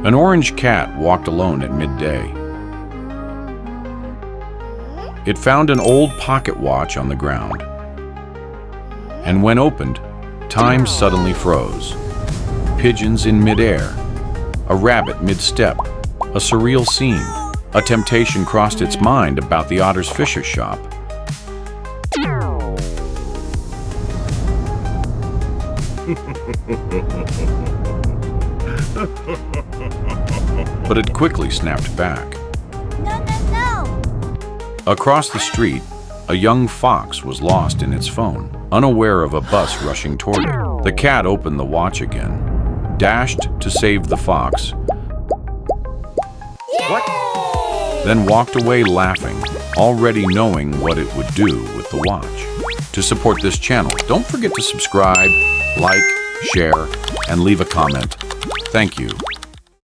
An orange cat walked alone at midday. It found an old pocket watch on the ground. And when opened, time suddenly froze. Pigeons in midair, a rabbit mid-step, a surreal scene. A temptation crossed its mind about the Otter's Fisher shop. But it quickly snapped back. No, no, no! Across the street, a young fox was lost in its phone, unaware of a bus rushing toward it. The cat opened the watch again, dashed to save the fox, then walked away laughing, already knowing what it would do with the watch. To support this channel, don't forget to subscribe, like, share, and leave a comment. Thank you.